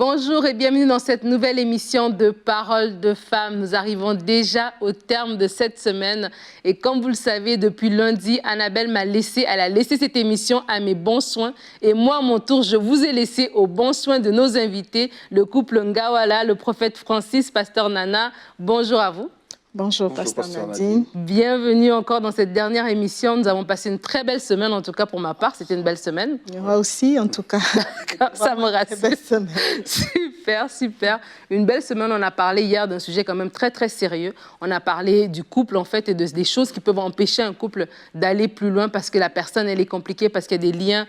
Bonjour et bienvenue dans cette nouvelle émission de Paroles de femmes. Nous arrivons déjà au terme de cette semaine et comme vous le savez, depuis lundi, Annabelle elle a laissé cette émission à mes bons soins et moi, à mon tour, je vous ai laissé aux bons soins de nos invités, le couple Ngawala, le prophète Francis, pasteur Nana. Bonjour à vous. Bonjour, pasteur Nadine. Bienvenue encore dans cette dernière émission. Nous avons passé une très belle semaine, en tout cas pour ma part. C'était une belle semaine. Moi aussi, en tout cas. Ça me rassure. Belle semaine. Super, super. Une belle semaine. On a parlé hier d'un sujet quand même très, très sérieux. On a parlé du couple, en fait, et des choses qui peuvent empêcher un couple d'aller plus loin parce que la personne, elle est compliquée, parce qu'il y a des liens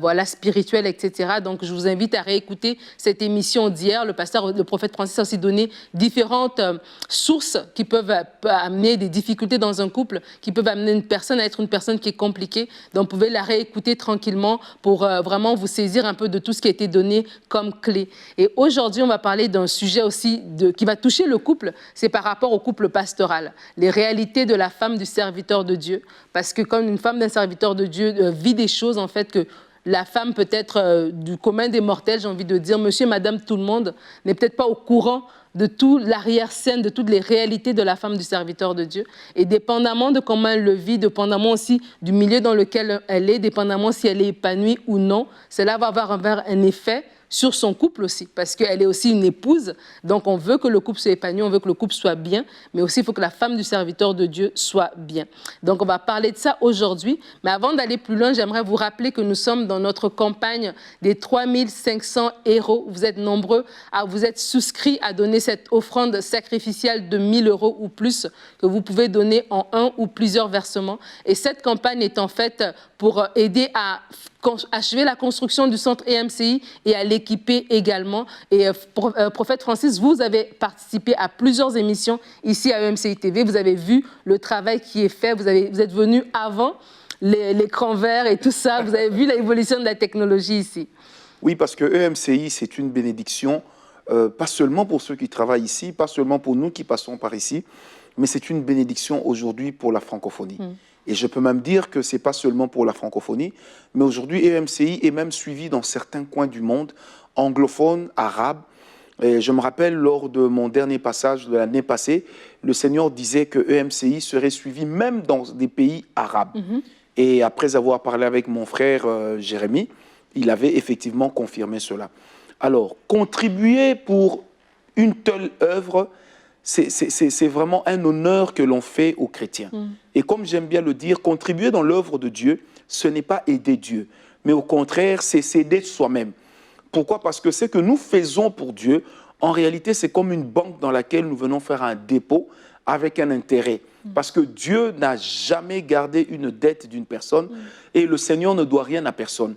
voilà, spirituels, etc. Donc, je vous invite à réécouter cette émission d'hier. Le prophète Francis a aussi donné différentes sources qui peuvent amener des difficultés dans un couple, qui peuvent amener une personne à être une personne qui est compliquée. Donc, vous pouvez la réécouter tranquillement pour vraiment vous saisir un peu de tout ce qui a été donné comme clé. Et aujourd'hui, on va parler d'un sujet aussi qui va toucher le couple, c'est par rapport au couple pastoral, les réalités de la femme du serviteur de Dieu. Parce que comme une femme d'un serviteur de Dieu vit des choses, en fait, que la femme peut-être du commun des mortels, j'ai envie de dire, monsieur et madame tout le monde, n'est peut-être pas au courant de toute l'arrière-scène, de toutes les réalités de la femme du serviteur de Dieu. Et dépendamment de comment elle le vit, dépendamment aussi du milieu dans lequel elle est, dépendamment si elle est épanouie ou non, cela va avoir un effet sur son couple aussi, parce qu'elle est aussi une épouse, donc on veut que le couple soit épanoui, on veut que le couple soit bien, mais aussi il faut que la femme du serviteur de Dieu soit bien. Donc on va parler de ça aujourd'hui, mais avant d'aller plus loin, j'aimerais vous rappeler que nous sommes dans notre campagne des 3500 héros. Vous êtes nombreux à vous être souscrits à donner cette offrande sacrificielle de 1000 € ou plus que vous pouvez donner en un ou plusieurs versements. Et cette campagne est en fait pour aider à achever la construction du centre EMCI et à l'équiper également. Et prophète Francis, vous avez participé à plusieurs émissions ici à EMCI TV. Vous avez vu le travail qui est fait. Vous êtes venu avant l'écran vert et tout ça. Vous avez vu l'évolution de la technologie ici. Oui, parce que EMCI, c'est une bénédiction, pas seulement pour ceux qui travaillent ici, pas seulement pour nous qui passons par ici, mais c'est une bénédiction aujourd'hui pour la francophonie. Et je peux même dire que ce n'est pas seulement pour la francophonie, mais aujourd'hui, EMCI est même suivi dans certains coins du monde, anglophones, arabes. Et je me rappelle, lors de mon dernier passage de l'année passée, le Seigneur disait que EMCI serait suivi même dans des pays arabes. Et après avoir parlé avec mon frère Jérémy, il avait effectivement confirmé cela. Alors, contribuer pour une telle œuvre, c'est vraiment un honneur que l'on fait aux chrétiens. Et comme j'aime bien le dire, contribuer dans l'œuvre de Dieu, ce n'est pas aider Dieu, mais au contraire, c'est s'aider soi-même. Pourquoi? Parce que ce que nous faisons pour Dieu, en réalité, c'est comme une banque dans laquelle nous venons faire un dépôt avec un intérêt. Parce que Dieu n'a jamais gardé une dette d'une personne et le Seigneur ne doit rien à personne.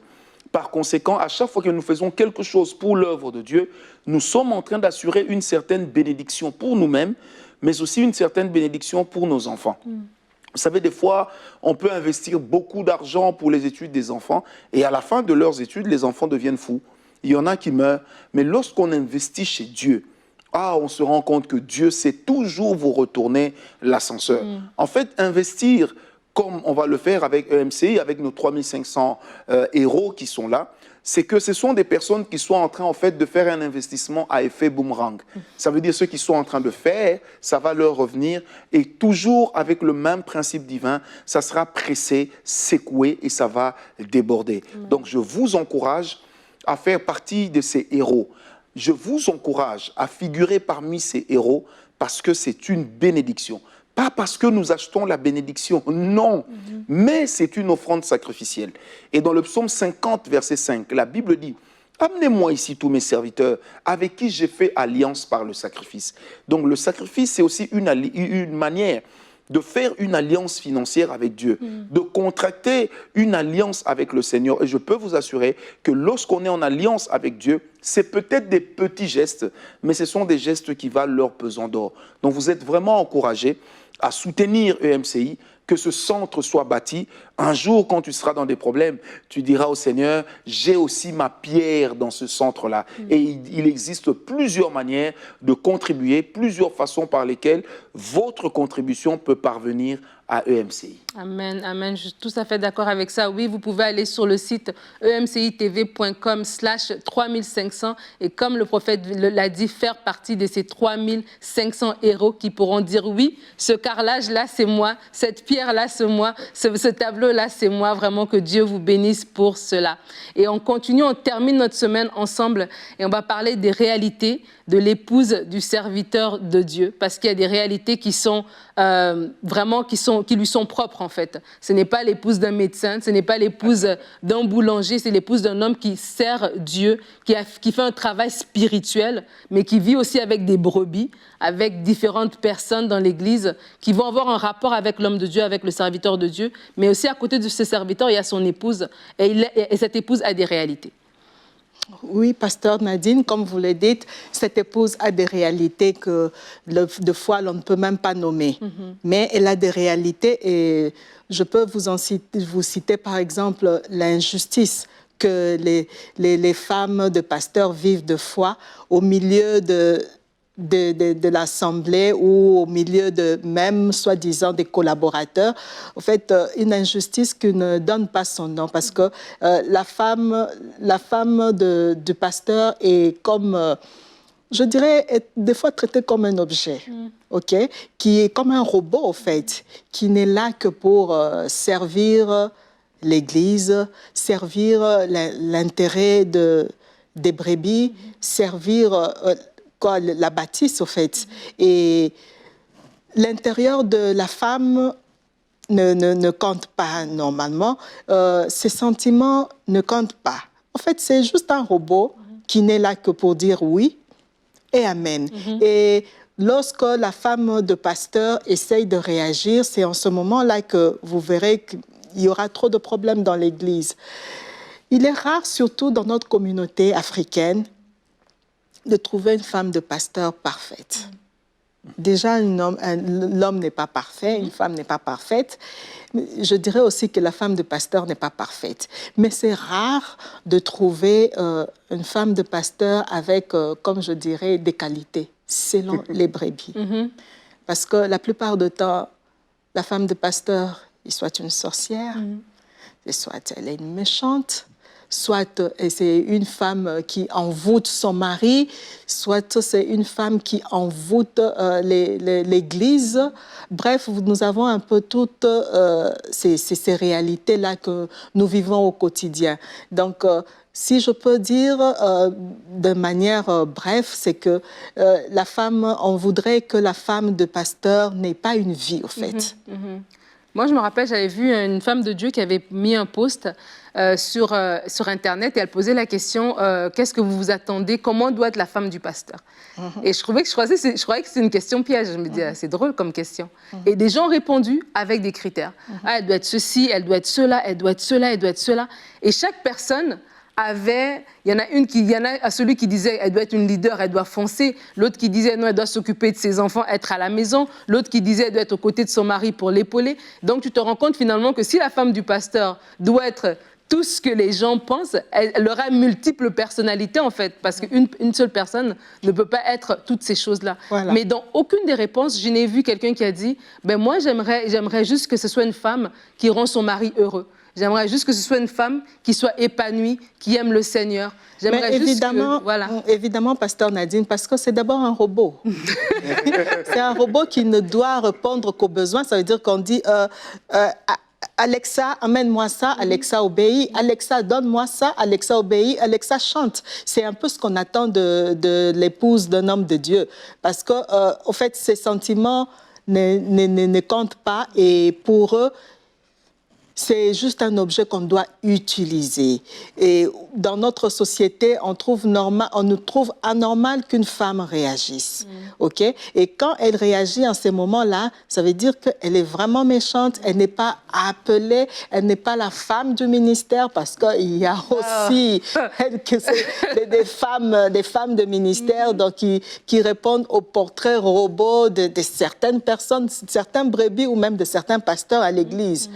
Par conséquent, à chaque fois que nous faisons quelque chose pour l'œuvre de Dieu, nous sommes en train d'assurer une certaine bénédiction pour nous-mêmes, mais aussi une certaine bénédiction pour nos enfants. Vous savez, des fois, on peut investir beaucoup d'argent pour les études des enfants et à la fin de leurs études, les enfants deviennent fous. Il y en a qui meurent, mais lorsqu'on investit chez Dieu, on se rend compte que Dieu sait toujours vous retourner l'ascenseur. En fait, investir comme on va le faire avec EMCI, avec nos 3500 héros qui sont là, c'est que ce sont des personnes qui sont en train en fait, de faire un investissement à effet boomerang. Ça veut dire ceux qui sont en train de faire, ça va leur revenir et toujours avec le même principe divin, ça sera pressé, secoué et ça va déborder. Donc je vous encourage à faire partie de ces héros. Je vous encourage à figurer parmi ces héros parce que c'est une bénédiction. Pas parce que nous achetons la bénédiction, non, mais c'est une offrande sacrificielle. Et dans le psaume 50, verset 5, la Bible dit « Amenez-moi ici tous mes serviteurs avec qui j'ai fait alliance par le sacrifice. » Donc le sacrifice, c'est aussi une manière de faire une alliance financière avec Dieu, de contracter une alliance avec le Seigneur. Et je peux vous assurer que lorsqu'on est en alliance avec Dieu, c'est peut-être des petits gestes, mais ce sont des gestes qui valent leur pesant d'or. Donc vous êtes vraiment encouragés à soutenir EMCI, que ce centre soit bâti. Un jour, quand tu seras dans des problèmes, tu diras au Seigneur, j'ai aussi ma pierre dans ce centre-là. Et il existe plusieurs manières de contribuer, plusieurs façons par lesquelles votre contribution peut parvenir à EMCI. Amen, amen. Je suis tout à fait d'accord avec ça. Oui, vous pouvez aller sur le site emcitv.com/3500 et comme le prophète l'a dit, faire partie de ces 3500 héros qui pourront dire oui, ce carrelage-là, c'est moi, cette pierre-là, c'est moi, ce tableau-là, c'est moi. Vraiment que Dieu vous bénisse pour cela. Et on continue, on termine notre semaine ensemble et on va parler des réalités de l'épouse du serviteur de Dieu, parce qu'il y a des réalités qui sont vraiment qui lui sont propres en fait. Ce n'est pas l'épouse d'un médecin, ce n'est pas l'épouse d'un boulanger, c'est l'épouse d'un homme qui sert Dieu, qui fait un travail spirituel, mais qui vit aussi avec des brebis, avec différentes personnes dans l'Église qui vont avoir un rapport avec l'homme de Dieu, avec le serviteur de Dieu, mais aussi à côté de ce serviteur, il y a son épouse et cette épouse a des réalités. Oui, pasteur Nadine, comme vous le dites, cette épouse a des réalités que, de fois, l'on ne peut même pas nommer. Mais elle a des réalités et je peux vous citer, par exemple, l'injustice que les femmes de pasteurs vivent de fois au milieu de l'Assemblée ou au milieu de même, soi-disant, des collaborateurs. En fait, une injustice qui ne donne pas son nom parce que la femme du pasteur est comme, je dirais, est des fois traitée comme un objet, ok, qui est comme un robot, en fait, qui n'est là que pour servir l'Église, servir l'intérêt des brebis, servir... la bâtisse, au fait. Et l'intérieur de la femme ne compte pas normalement. Ses sentiments ne comptent pas. En fait, c'est juste un robot qui n'est là que pour dire oui et amen. Et lorsque la femme de pasteur essaye de réagir, c'est en ce moment-là que vous verrez qu'il y aura trop de problèmes dans l'Église. Il est rare, surtout dans notre communauté africaine, de trouver une femme de pasteur parfaite. Déjà, l'homme n'est pas parfait, une femme n'est pas parfaite. Je dirais aussi que la femme de pasteur n'est pas parfaite. Mais c'est rare de trouver une femme de pasteur avec, comme je dirais, des qualités, selon les brebis. Parce que la plupart du temps, la femme de pasteur, soit une sorcière, soit elle est une méchante, soit c'est une femme qui envoûte son mari, soit c'est une femme qui envoûte l'Église. Bref, nous avons un peu toutes ces réalités-là que nous vivons au quotidien. Donc, si je peux dire de manière brève, c'est que la femme, on voudrait que la femme de pasteur n'ait pas une vie, au fait. Moi, je me rappelle, j'avais vu une femme de Dieu qui avait mis un post sur Internet et elle posait la question qu'est-ce que vous vous attendez, comment doit être la femme du pasteur? Et je croyais que c'est une question piège. Je me disais, c'est drôle comme question. Et des gens ont répondu avec des critères. Ah, elle doit être ceci, elle doit être cela, elle doit être cela, elle doit être cela. Et chaque personne avait, il y en a celui qui disait elle doit être une leader, elle doit foncer, l'autre qui disait non, elle doit s'occuper de ses enfants, être à la maison, l'autre qui disait elle doit être aux côtés de son mari pour l'épauler. Donc tu te rends compte finalement que si la femme du pasteur doit être tout ce que les gens pensent, elle aura multiples personnalités en fait, parce qu'une seule personne ne peut pas être toutes ces choses-là. Voilà. Mais dans aucune des réponses, je n'ai vu quelqu'un qui a dit ben moi j'aimerais juste que ce soit une femme qui rend son mari heureux. J'aimerais juste que ce soit une femme qui soit épanouie, qui aime le Seigneur. Mais évidemment, évidemment, pasteur Nadine, parce que c'est d'abord un robot. C'est un robot qui ne doit répondre qu'aux besoins. Ça veut dire qu'on dit Alexa, amène-moi ça, Alexa obéit, Alexa donne-moi ça, Alexa obéit, Alexa chante. C'est un peu ce qu'on attend de l'épouse d'un homme de Dieu. Parce que, au fait, ses sentiments ne comptent pas et pour eux, c'est juste un objet qu'on doit utiliser. Et dans notre société, on nous trouve anormal qu'une femme réagisse. OK? Et quand elle réagit en ces moments-là, ça veut dire qu'elle est vraiment méchante, elle n'est pas appelée, elle n'est pas la femme du ministère, parce qu'il y a aussi des femmes de ministère donc, qui répondent au portrait robot de certaines personnes, certains brebis ou même de certains pasteurs à l'église.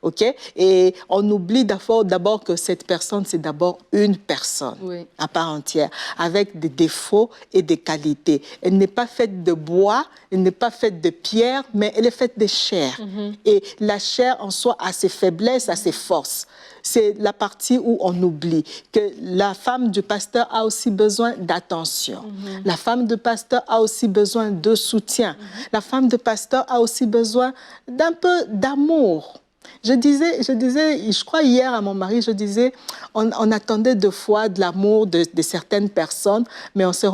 OK? Et on oublie d'abord que cette personne, c'est d'abord une personne à part entière, avec des défauts et des qualités. Elle n'est pas faite de bois, elle n'est pas faite de pierre, mais elle est faite de chair. Et la chair en soi a ses faiblesses, a ses forces. C'est la partie où on oublie que la femme du pasteur a aussi besoin d'attention. La femme du pasteur a aussi besoin de soutien. La femme du pasteur a aussi besoin d'un peu d'amour. Je disais, je crois hier à mon mari, je disais, on attendait deux fois de l'amour de certaines personnes, mais on s'est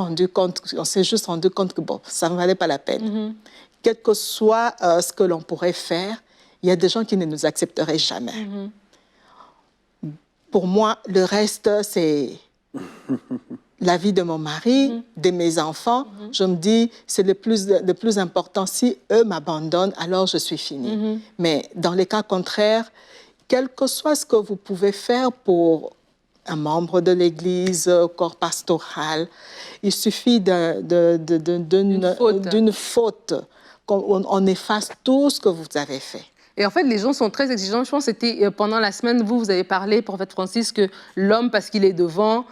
juste rendu compte que bon, ça ne valait pas la peine. Quel que soit ce que l'on pourrait faire, il y a des gens qui ne nous accepteraient jamais. Pour moi, le reste, c'est la vie de mon mari, de mes enfants. Je me dis, c'est le plus important. Si eux m'abandonnent, alors je suis finie. Mais dans les cas contraires, quel que soit ce que vous pouvez faire pour un membre de l'Église, corps pastoral, il suffit d'une faute qu'on efface tout ce que vous avez fait. Et en fait, les gens sont très exigeants. Je pense que c'était pendant la semaine, vous avez parlé, prophète Francis, que l'homme, parce qu'il est devant,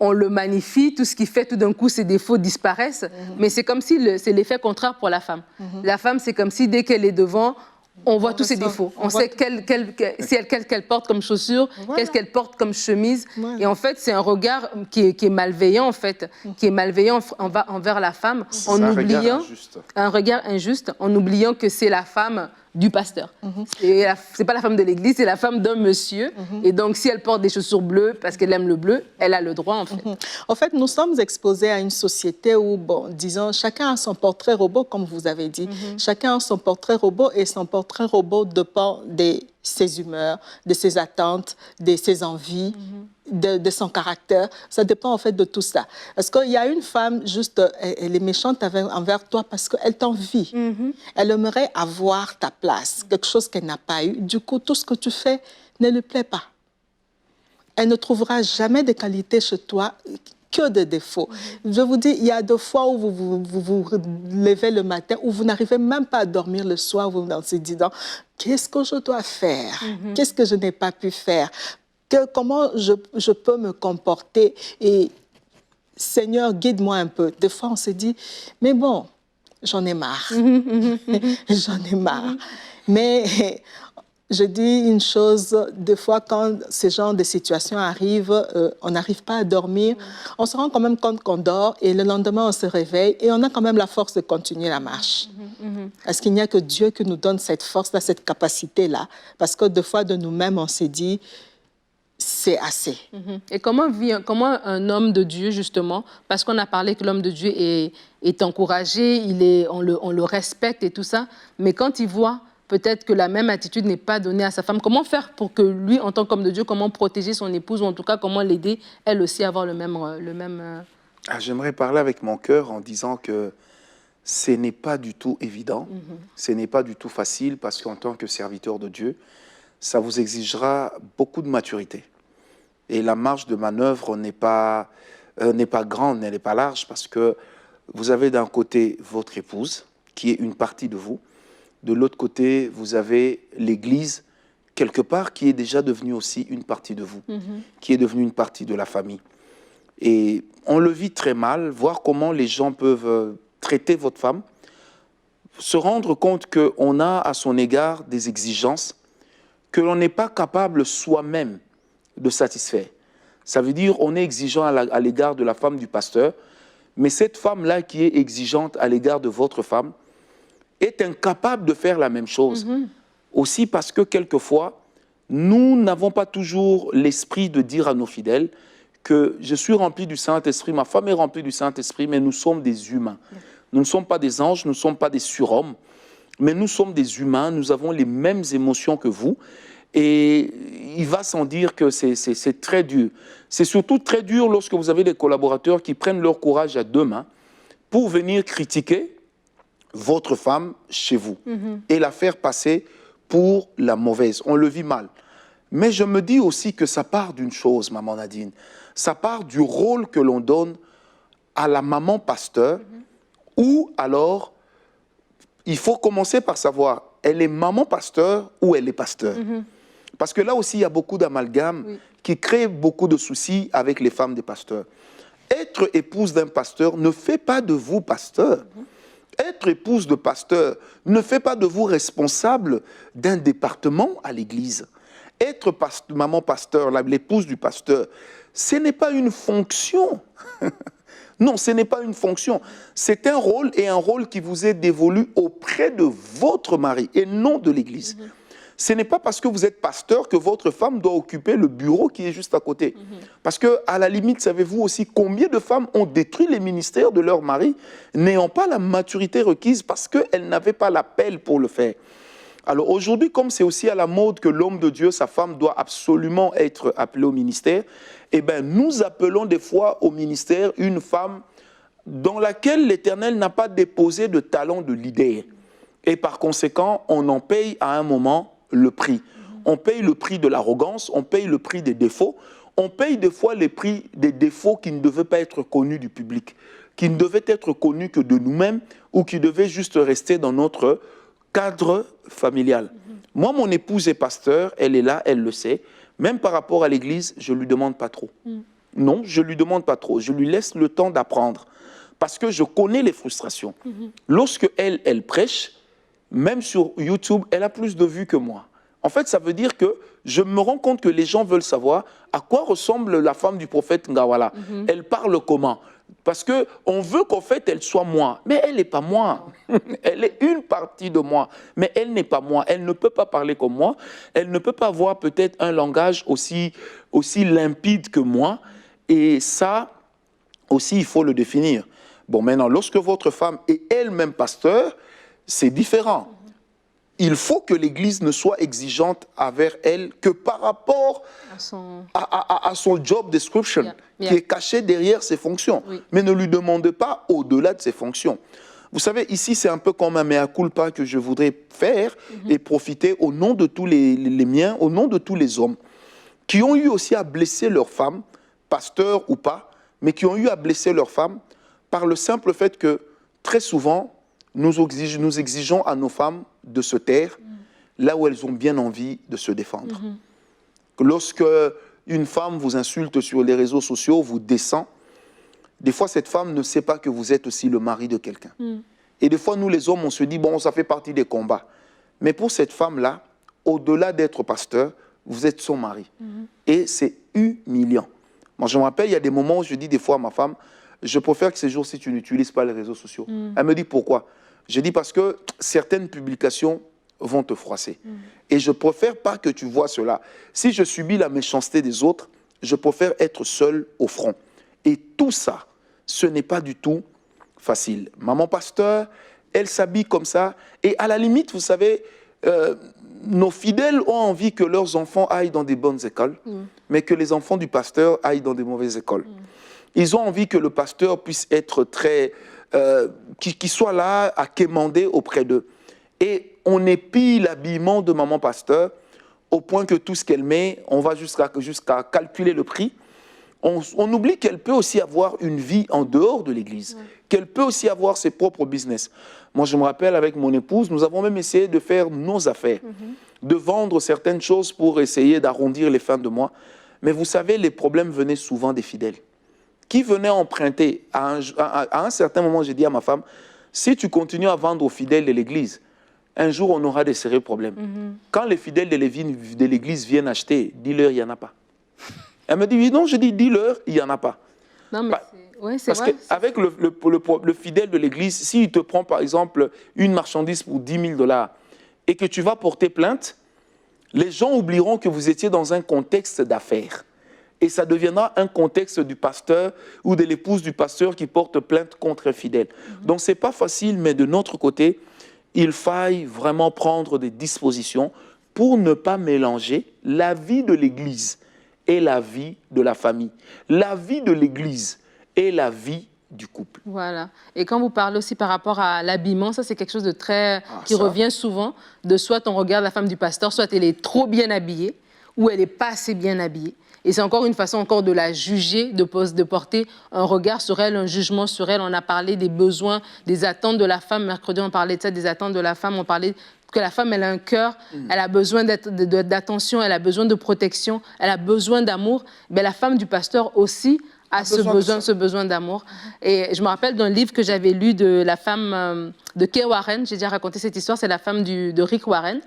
on le magnifie, tout ce qu'il fait, tout d'un coup, ses défauts disparaissent. Mais c'est comme si c'est l'effet contraire pour la femme. La femme, c'est comme si dès qu'elle est devant, on voit tous ses défauts. On sait qu'elle porte comme chaussure, qu'est-ce qu'elle porte comme chemise. Et en fait, c'est un regard qui est malveillant, en fait, qui est malveillant envers la femme, en oubliant un regard injuste, en oubliant que c'est la femme du pasteur. C'est pas la femme de l'église, c'est la femme d'un monsieur. Et donc, si elle porte des chaussures bleues parce qu'elle aime le bleu, elle a le droit, en fait. En fait, nous sommes exposés à une société où, bon, disons, chacun a son portrait robot, comme vous avez dit. Chacun a son portrait robot et son portrait robot dépend de ses humeurs, de ses attentes, de ses envies, de son caractère. Ça dépend en fait de tout ça. Parce qu'il y a une femme, juste, elle est méchante envers toi parce qu'elle t'envie. Elle aimerait avoir ta place, quelque chose qu'elle n'a pas eu. Du coup, tout ce que tu fais ne lui plaît pas. Elle ne trouvera jamais de qualité chez toi, que de défauts. Je vous dis, il y a des fois où vous levez le matin, où vous n'arrivez même pas à dormir le soir, vous vous se disant, qu'est-ce que je dois faire? Qu'est-ce que je n'ai pas pu faire? Comment je peux me comporter? Et Seigneur, guide-moi un peu. Des fois, on se dit, mais bon, j'en ai marre. J'en ai marre. Mais je dis une chose, des fois, quand ce genre de situations arrivent, on n'arrive pas à dormir, on se rend quand même compte qu'on dort et le lendemain, on se réveille et on a quand même la force de continuer la marche. Parce qu'il n'y a que Dieu qui nous donne cette force-là, cette capacité-là. Parce que des fois, de nous-mêmes, on s'est dit, c'est assez. Et comment un homme de Dieu, justement, parce qu'on a parlé que l'homme de Dieu est encouragé, on le respecte et tout ça, mais quand il voit peut-être que la même attitude n'est pas donnée à sa femme, comment faire pour que lui, en tant qu'homme de Dieu, comment protéger son épouse, ou en tout cas, comment l'aider, elle aussi, à avoir le même... J'aimerais parler avec mon cœur en disant que ce n'est pas du tout évident, ce n'est pas du tout facile, parce qu'en tant que serviteur de Dieu, ça vous exigera beaucoup de maturité. Et la marge de manœuvre n'est pas grande, elle n'est pas large, parce que vous avez d'un côté votre épouse, qui est une partie de vous. De l'autre côté, vous avez l'Église, quelque part, qui est déjà devenue aussi une partie de vous, qui est devenue une partie de la famille. Et on le vit très mal, voir comment les gens peuvent traiter votre femme, se rendre compte qu'on a à son égard des exigences que l'on n'est pas capable soi-même de satisfaire. Ça veut dire qu'on est exigeant à l'égard de la femme du pasteur, mais cette femme-là qui est exigeante à l'égard de votre femme est incapable de faire la même chose. Aussi parce que quelquefois, nous n'avons pas toujours l'esprit de dire à nos fidèles que je suis rempli du Saint-Esprit, ma femme est remplie du Saint-Esprit, mais nous sommes des humains. Nous ne sommes pas des anges, nous ne sommes pas des surhommes, mais nous sommes des humains, nous avons les mêmes émotions que vous. Et il va sans dire que c'est très dur. C'est surtout très dur lorsque vous avez des collaborateurs qui prennent leur courage à deux mains pour venir critiquer votre femme chez vous et la faire passer pour la mauvaise. On le vit mal. Mais je me dis aussi que ça part d'une chose, maman Nadine. Ça part du rôle que l'on donne à la maman pasteur, ou alors, il faut commencer par savoir, elle est maman pasteur ou elle est pasteur. Parce que là aussi, il y a beaucoup d'amalgames qui créent beaucoup de soucis avec les femmes des pasteurs. Être épouse d'un pasteur ne fait pas de vous pasteur. Être épouse de pasteur ne fait pas de vous responsable d'un département à l'église. Être maman pasteur, l'épouse du pasteur, ce n'est pas une fonction. Non, ce n'est pas une fonction. C'est un rôle et un rôle qui vous est dévolu auprès de votre mari et non de l'église. Ce n'est pas parce que vous êtes pasteur que votre femme doit occuper le bureau qui est juste à côté. Parce que, à la limite, savez-vous aussi combien de femmes ont détruit les ministères de leur mari, n'ayant pas la maturité requise parce qu'elles n'avaient pas l'appel pour le faire. Alors aujourd'hui, comme c'est aussi à la mode que l'homme de Dieu, sa femme, doit absolument être appelée au ministère, eh bien, nous appelons des fois au ministère une femme dans laquelle l'Éternel n'a pas déposé de talent de leader. Et par conséquent, on en paye à un moment le prix. On paye le prix de l'arrogance, on paye le prix des défauts, on paye des fois les prix des défauts qui ne devaient pas être connus du public, qui ne devaient être connus que de nous-mêmes ou qui devaient juste rester dans notre cadre familial. Moi, mon épouse est pasteur, elle est là, elle le sait. Même par rapport à l'église, je ne lui demande pas trop. Non, je ne lui demande pas trop. Je lui laisse le temps d'apprendre parce que je connais les frustrations. Lorsque elle prêche, même sur YouTube, elle a plus de vues que moi. En fait, ça veut dire que je me rends compte que les gens veulent savoir à quoi ressemble la femme du prophète Ngawala. Elle parle comment? Parce qu'on veut qu'en fait, elle soit moi. Mais elle n'est pas moi. Elle est une partie de moi. Mais elle n'est pas moi. Elle ne peut pas parler comme moi. Elle ne peut pas avoir peut-être un langage aussi limpide que moi. Et ça, aussi, il faut le définir. Bon, maintenant, lorsque votre femme est elle-même pasteur, c'est différent. Il faut que l'Église ne soit exigeante envers elle que par rapport à son job description, qui est caché derrière ses fonctions. Mais ne lui demande pas au-delà de ses fonctions. Vous savez, ici, c'est un peu comme un mea culpa que je voudrais faire et profiter au nom de tous les miens, au nom de tous les hommes qui ont eu aussi à blesser leurs femmes, pasteurs ou pas, mais qui ont eu à blesser leurs femmes par le simple fait que, très souvent, nous exigeons à nos femmes de se taire là où elles ont bien envie de se défendre. Lorsque une femme vous insulte sur les réseaux sociaux, vous descend, des fois cette femme ne sait pas que vous êtes aussi le mari de quelqu'un. Et des fois, nous les hommes, on se dit, bon, ça fait partie des combats. Mais pour cette femme-là, au-delà d'être pasteur, vous êtes son mari. Et c'est humiliant. Moi, je me rappelle, il y a des moments où je dis des fois à ma femme, je préfère que ces jours-ci, tu n'utilises pas les réseaux sociaux. Elle me dit, pourquoi? Je dis parce que certaines publications vont te froisser. Et je préfère pas que tu vois cela. Si je subis la méchanceté des autres, je préfère être seul au front. Et tout ça, ce n'est pas du tout facile. Maman pasteur, elle s'habille comme ça. Et à la limite, vous savez, nos fidèles ont envie que leurs enfants aillent dans des bonnes écoles, mais que les enfants du pasteur aillent dans des mauvaises écoles. Ils ont envie que le pasteur puisse être très... qui soit là à quémander auprès d'eux. Et on épille l'habillement de maman pasteur au point que tout ce qu'elle met, on va jusqu'à calculer le prix. On oublie qu'elle peut aussi avoir une vie en dehors de l'église, qu'elle peut aussi avoir ses propres business. Moi, je me rappelle avec mon épouse, nous avons même essayé de faire nos affaires, de vendre certaines choses pour essayer d'arrondir les fins de mois. Mais vous savez, les problèmes venaient souvent des fidèles qui venaient emprunter. À un certain moment, j'ai dit à ma femme, si tu continues à vendre aux fidèles de l'église, un jour, on aura des sérieux problèmes. Quand les fidèles de l'église viennent acheter, dis-leur, il n'y en a pas. Elle me dit, oui, non, je dis, dis-leur, il n'y en a pas. Non, mais c'est parce qu'avec le fidèle de l'église, s'il te prend, par exemple, une marchandise pour 10 000 $ et que tu vas porter plainte, les gens oublieront que vous étiez dans un contexte d'affaires. Et ça deviendra un contexte du pasteur ou de l'épouse du pasteur qui porte plainte contre un fidèle. Donc, ce n'est pas facile, mais de notre côté, il faille vraiment prendre des dispositions pour ne pas mélanger la vie de l'Église et la vie de la famille. La vie de l'Église et la vie du couple. Voilà. Et quand vous parlez aussi par rapport à l'habillement, ça c'est quelque chose de très... qui revient souvent, de soit on regarde la femme du pasteur, soit elle est trop bien habillée, ou elle n'est pas assez bien habillée. Et c'est encore une façon encore de la juger, de porter un regard sur elle, un jugement sur elle. On a parlé des besoins, des attentes de la femme. Mercredi, on parlait de ça, des attentes de la femme. On parlait que la femme, elle a un cœur, elle a besoin d'attention, elle a besoin de protection, elle a besoin d'amour. Mais la femme du pasteur aussi a ce besoin d'amour. Et je me rappelle d'un livre que j'avais lu de la femme de Kay Warren. J'ai déjà raconté cette histoire. C'est la femme de Rick Warren.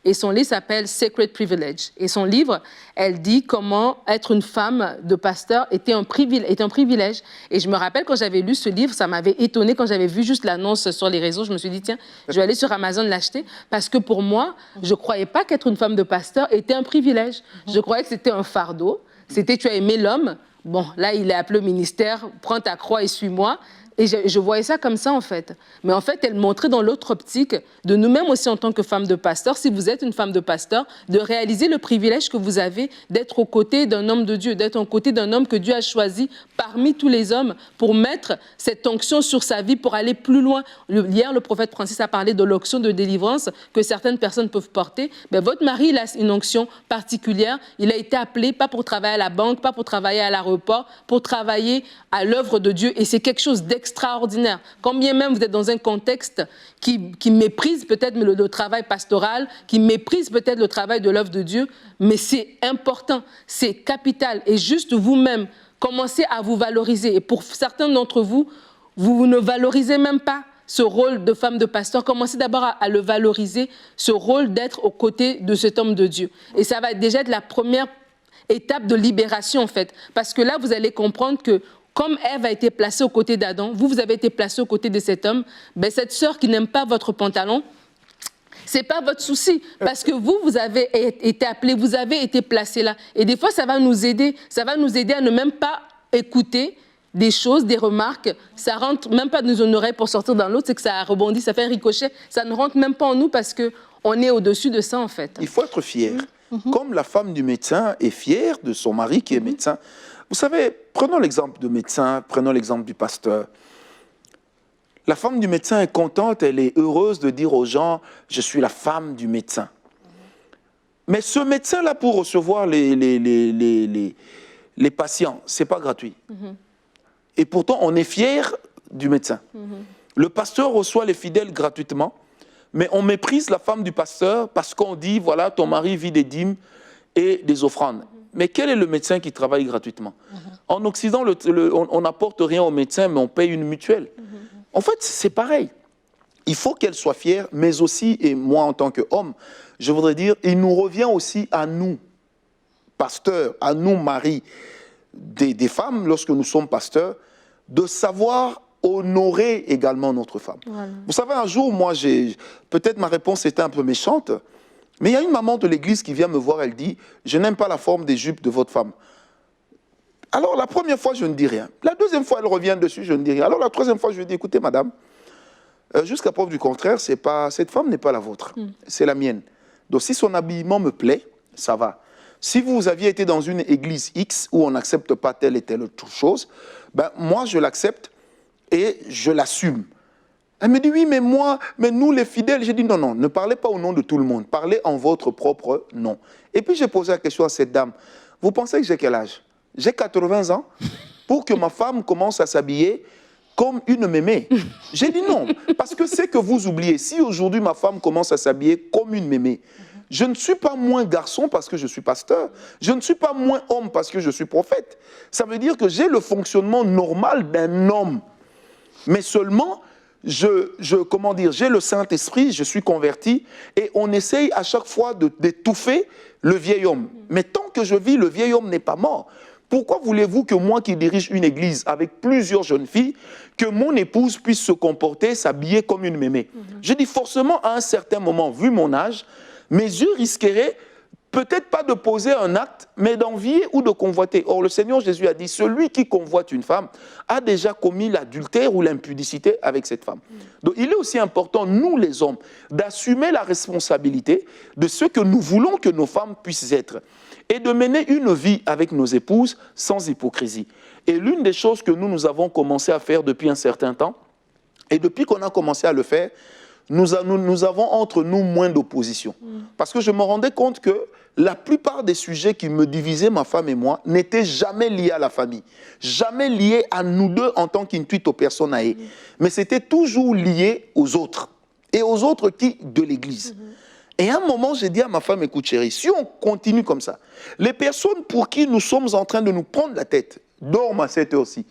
Et son livre s'appelle Sacred Privilege. Et son livre, elle dit comment être une femme de pasteur était un privilège. Et je me rappelle quand j'avais lu ce livre, ça m'avait étonnée quand j'avais vu juste l'annonce sur les réseaux. Je me suis dit, tiens, je vais aller sur Amazon l'acheter. Parce que pour moi, je ne croyais pas qu'être une femme de pasteur était un privilège. Je croyais que c'était un fardeau. C'était tu as aimé l'homme. Bon, là, il est appelé au ministère, prends ta croix et suis-moi. Et je voyais ça comme ça, en fait. Mais en fait, elle montrait dans l'autre optique de nous-mêmes aussi en tant que femmes de pasteur, si vous êtes une femme de pasteur, de réaliser le privilège que vous avez d'être aux côtés d'un homme de Dieu, d'être aux côtés d'un homme que Dieu a choisi parmi tous les hommes pour mettre cette onction sur sa vie, pour aller plus loin. Hier, le prophète Francis a parlé de l'onction de délivrance que certaines personnes peuvent porter. Mais votre mari, il a une onction particulière. Il a été appelé, pas pour travailler à la banque, pas pour travailler à l'aéroport, pour travailler à l'œuvre de Dieu. Et c'est quelque chose d'extraordinaire. Quand bien même vous êtes dans un contexte qui méprise peut-être le travail pastoral, qui méprise peut-être le travail de l'œuvre de Dieu, mais c'est important, c'est capital. Et juste vous-même, commencez à vous valoriser. Et pour certains d'entre vous, vous ne valorisez même pas ce rôle de femme de pasteur. Commencez d'abord à le valoriser, ce rôle d'être aux côtés de cet homme de Dieu. Et ça va déjà être la première étape de libération, en fait. Parce que là, vous allez comprendre que comme Ève a été placée aux côtés d'Adam, vous avez été placé aux côtés de cet homme, ben cette sœur qui n'aime pas votre pantalon, c'est pas votre souci, parce que vous avez été appelé, vous avez été placé là. Et des fois, ça va nous aider à ne même pas écouter des choses, des remarques, ça rentre même pas dans une oreille pour sortir dans l'autre, c'est que ça rebondit, ça fait un ricochet, ça ne rentre même pas en nous parce qu'on est au-dessus de ça, en fait. Il faut être fier. Comme la femme du médecin est fière de son mari qui est médecin. Vous savez, prenons l'exemple de médecin, prenons l'exemple du pasteur. La femme du médecin est contente, elle est heureuse de dire aux gens « je suis la femme du médecin ». Mais ce médecin-là, pour recevoir les patients, ce n'est pas gratuit. Et pourtant, on est fier du médecin. Le pasteur reçoit les fidèles gratuitement, mais on méprise la femme du pasteur parce qu'on dit « voilà, ton mari vit des dîmes et des offrandes ». Mais quel est le médecin qui travaille gratuitement? En Occident, on n'apporte rien au médecin, mais on paye une mutuelle. En fait, c'est pareil. Il faut qu'elle soit fière, mais aussi, et moi en tant qu'homme, je voudrais dire, il nous revient aussi à nous, pasteurs, à nous, maris, des femmes, lorsque nous sommes pasteurs, de savoir honorer également notre femme. Voilà. Vous savez, un jour, moi, peut-être ma réponse était un peu méchante, mais il y a une maman de l'église qui vient me voir, elle dit « Je n'aime pas la forme des jupes de votre femme ». Alors, la première fois, je ne dis rien. La deuxième fois, elle revient dessus, je ne dis rien. Alors, la troisième fois, je lui dis « Écoutez, madame, jusqu'à preuve du contraire, cette femme n'est pas la vôtre, c'est la mienne. Donc, si son habillement me plaît, ça va. Si vous aviez été dans une église X où on n'accepte pas telle et telle autre chose, ben, moi, je l'accepte et je l'assume. » Elle me dit, oui, mais nous les fidèles, j'ai dit, non, non, ne parlez pas au nom de tout le monde, parlez en votre propre nom. Et puis j'ai posé la question à cette dame, vous pensez que j'ai quel âge? J'ai 80 ans pour que ma femme commence à s'habiller comme une mémé. J'ai dit non, parce que c'est que vous oubliez, si aujourd'hui ma femme commence à s'habiller comme une mémé, je ne suis pas moins garçon parce que je suis pasteur, je ne suis pas moins homme parce que je suis prophète. Ça veut dire que j'ai le fonctionnement normal d'un homme, mais seulement... comment dire, j'ai le Saint-Esprit, je suis converti et on essaye à chaque fois d'étouffer le vieil homme. Mais tant que je vis, le vieil homme n'est pas mort. Pourquoi voulez-vous que moi qui dirige une église avec plusieurs jeunes filles, que mon épouse puisse se comporter, s'habiller comme une mémé? Je dis forcément à un certain moment, vu mon âge, mes yeux risqueraient peut-être pas de poser un acte, mais d'envier ou de convoiter. Or, le Seigneur Jésus a dit, celui qui convoite une femme a déjà commis l'adultère ou l'impudicité avec cette femme. Donc, il est aussi important, nous les hommes, d'assumer la responsabilité de ce que nous voulons que nos femmes puissent être et de mener une vie avec nos épouses sans hypocrisie. Et l'une des choses que nous avons commencé à faire depuis un certain temps, et depuis qu'on a commencé à le faire, nous avons entre nous moins d'opposition. Parce que je me rendais compte que la plupart des sujets qui me divisaient, ma femme et moi, n'étaient jamais liés à la famille. Jamais liés à nous deux en tant qu'intuito personae. Mais c'était toujours lié aux autres. et aux autres qui de l'Église. Et à un moment, j'ai dit à ma femme, écoute chérie, si on continue comme ça, les personnes pour qui nous sommes en train de nous prendre la tête dorment à cette heure-ci.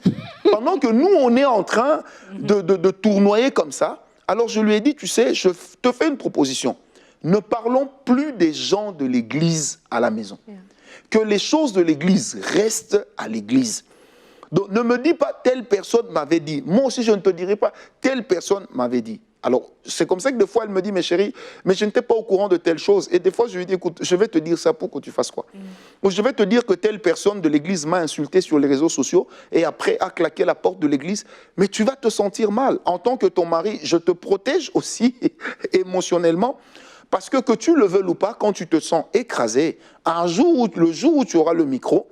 Pendant que nous, on est en train de tournoyer comme ça, alors je lui ai dit, tu sais, je te fais une proposition. Ne parlons plus des gens de l'Église à la maison. Que les choses de l'Église restent à l'Église. Donc ne me dis pas, telle personne m'avait dit. Moi aussi, je ne te dirai pas, telle personne m'avait dit. Alors, c'est comme ça que des fois, elle me dit, mais chérie, mais je n'étais pas au courant de telle chose. Et des fois, je lui dis, écoute, je vais te dire ça pour que tu fasses quoi. Ou je vais te dire que telle personne de l'église m'a insulté sur les réseaux sociaux et après a claqué la porte de l'église. Mais tu vas te sentir mal. En tant que ton mari, je te protège aussi émotionnellement. Parce que tu le veuilles ou pas, quand tu te sens écrasé, le jour où tu auras le micro,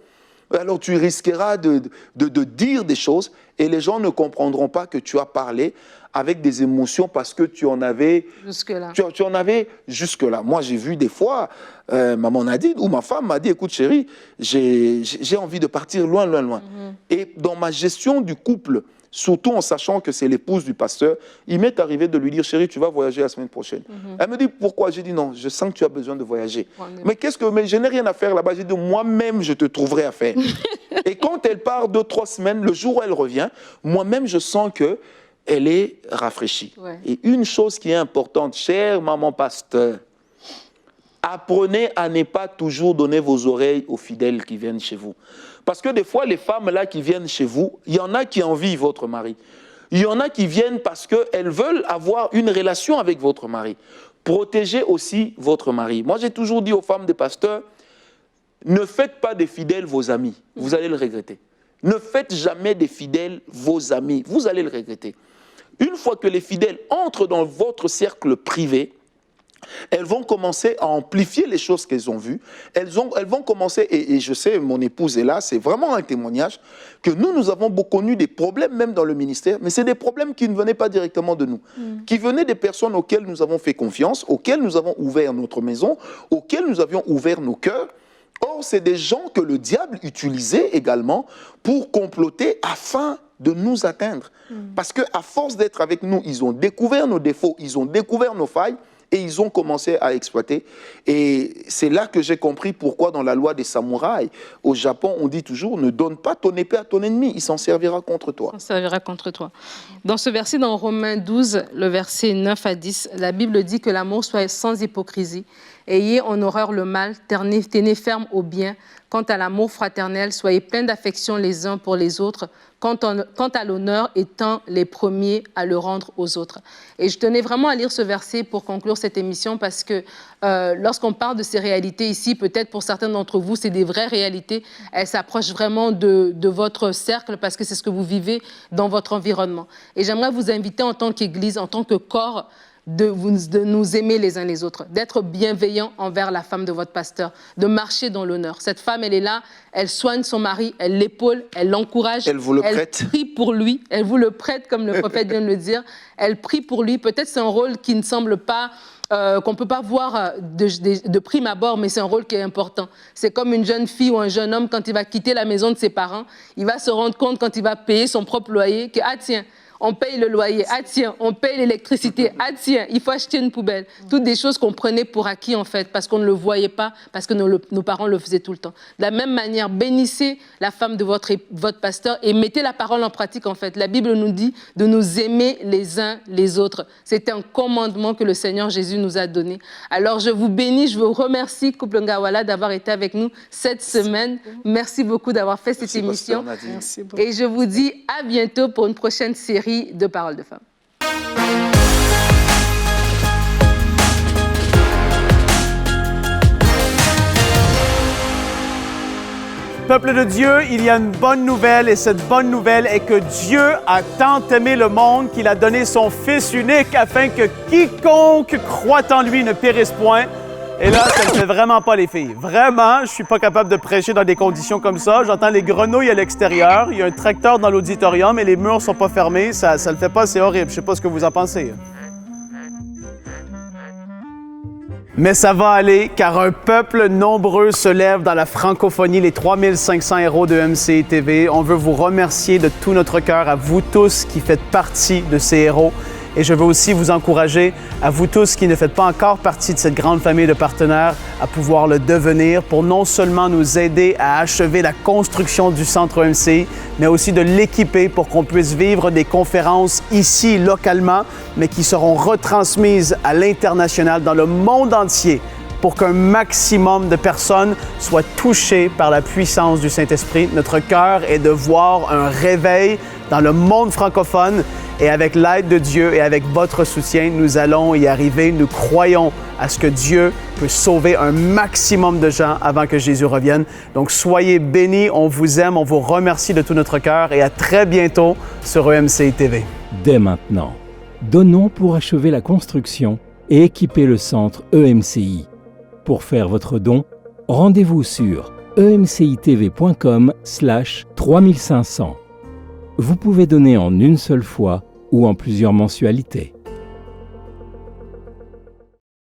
alors tu risqueras de dire des choses et les gens ne comprendront pas que tu as parlé avec des émotions parce que tu en avais jusque-là. Tu en avais jusque-là. Moi, j'ai vu des fois, maman Nadine ou ma femme m'a dit, écoute chérie, j'ai envie de partir loin, loin, loin. Et dans ma gestion du couple, surtout en sachant que c'est l'épouse du pasteur, il m'est arrivé de lui dire, chérie, tu vas voyager la semaine prochaine. Elle me dit, pourquoi? J'ai dit, non, je sens que tu as besoin de voyager. Mais je n'ai rien à faire là-bas. J'ai dit, moi-même, je te trouverai à faire. Et quand elle part 2-3 semaines, le jour où elle revient, moi-même, je sens qu'elle est rafraîchie. Et une chose qui est importante, chère maman pasteur, apprenez à ne pas toujours donner vos oreilles aux fidèles qui viennent chez vous. Parce que des fois, les femmes là qui viennent chez vous, il y en a qui envient votre mari. Il y en a qui viennent parce qu'elles veulent avoir une relation avec votre mari. Protégez aussi votre mari. Moi, j'ai toujours dit aux femmes des pasteurs, ne faites pas des fidèles vos amis. Vous allez le regretter. Ne faites jamais des fidèles vos amis. Vous allez le regretter. Une fois que les fidèles entrent dans votre cercle privé, elles vont commencer à amplifier les choses qu'elles ont vues. Elles vont commencer, et je sais, mon épouse est là, c'est vraiment un témoignage, que nous avons connu des problèmes même dans le ministère, mais c'est des problèmes qui ne venaient pas directement de nous, qui venaient des personnes auxquelles nous avons fait confiance, auxquelles nous avons ouvert notre maison, auxquelles nous avions ouvert nos cœurs. Or, c'est des gens que le diable utilisait également pour comploter afin de nous atteindre. Parce qu'à force d'être avec nous, ils ont découvert nos défauts, ils ont découvert nos failles, et ils ont commencé à exploiter. Et c'est là que j'ai compris pourquoi dans la loi des samouraïs, au Japon, on dit toujours, ne donne pas ton épée à ton ennemi, il s'en servira contre toi. Il s'en servira contre toi. Dans ce verset, dans Romains 12, le verset 9 à 10, la Bible dit que l'amour soit sans hypocrisie. Ayez en horreur le mal, tenez ferme au bien. Quant à l'amour fraternel, soyez pleins d'affection les uns pour les autres. Quant à l'honneur, étant les premiers à le rendre aux autres. Et je tenais vraiment à lire ce verset pour conclure cette émission parce que lorsqu'on parle de ces réalités ici, peut-être pour certains d'entre vous, c'est des vraies réalités. Elles s'approchent vraiment de votre cercle parce que c'est ce que vous vivez dans votre environnement. Et j'aimerais vous inviter en tant qu'Église, en tant que corps, de nous aimer les uns les autres, d'être bienveillant envers la femme de votre pasteur, de marcher dans l'honneur. Cette femme, elle est là, elle soigne son mari, elle l'épaule, elle l'encourage. Elle vous le prête. Elle prie pour lui, elle vous le prête, comme le prophète vient de le dire. Elle prie pour lui. Peut-être c'est un rôle qui ne semble pas, qu'on ne peut pas voir de prime abord, mais c'est un rôle qui est important. C'est comme une jeune fille ou un jeune homme, quand il va quitter la maison de ses parents, il va se rendre compte quand il va payer son propre loyer que, ah tiens, on paye le loyer, ah tiens, on paye l'électricité, ah tiens, il faut acheter une poubelle. Toutes des choses qu'on prenait pour acquis en fait, parce qu'on ne le voyait pas, parce que nos parents le faisaient tout le temps. De la même manière, bénissez la femme de votre pasteur et mettez la parole en pratique en fait. La Bible nous dit de nous aimer les uns les autres. C'est un commandement que le Seigneur Jésus nous a donné. Alors je vous bénis, je vous remercie, Couple Ngawala, d'avoir été avec nous cette semaine. Merci beaucoup d'avoir fait cette émission. Et je vous dis à bientôt pour une prochaine série de Paroles de femmes. Peuple de Dieu, il y a une bonne nouvelle et cette bonne nouvelle est que Dieu a tant aimé le monde qu'il a donné son Fils unique afin que quiconque croit en lui ne périsse point. Et là, ça ne fait vraiment pas les filles. Vraiment, je ne suis pas capable de prêcher dans des conditions comme ça. J'entends les grenouilles à l'extérieur, il y a un tracteur dans l'auditorium et les murs ne sont pas fermés. Ça ne le fait pas, c'est horrible. Je ne sais pas ce que vous en pensez. Mais ça va aller, car un peuple nombreux se lève dans la francophonie, les 3500 héros de MCI TV. On veut vous remercier de tout notre cœur, à vous tous qui faites partie de ces héros. Et je veux aussi vous encourager, à vous tous qui ne faites pas encore partie de cette grande famille de partenaires, à pouvoir le devenir pour non seulement nous aider à achever la construction du centre EMCI, mais aussi de l'équiper pour qu'on puisse vivre des conférences ici, localement, mais qui seront retransmises à l'international, dans le monde entier, pour qu'un maximum de personnes soient touchées par la puissance du Saint-Esprit. Notre cœur est de voir un réveil dans le monde francophone et avec l'aide de Dieu et avec votre soutien, nous allons y arriver. Nous croyons à ce que Dieu peut sauver un maximum de gens avant que Jésus revienne. Donc, soyez bénis, on vous aime, on vous remercie de tout notre cœur et à très bientôt sur EMCI TV. Dès maintenant, donnons pour achever la construction et équiper le centre EMCI. Pour faire votre don, rendez-vous sur emcitv.com/3500. Vous pouvez donner en une seule fois ou en plusieurs mensualités.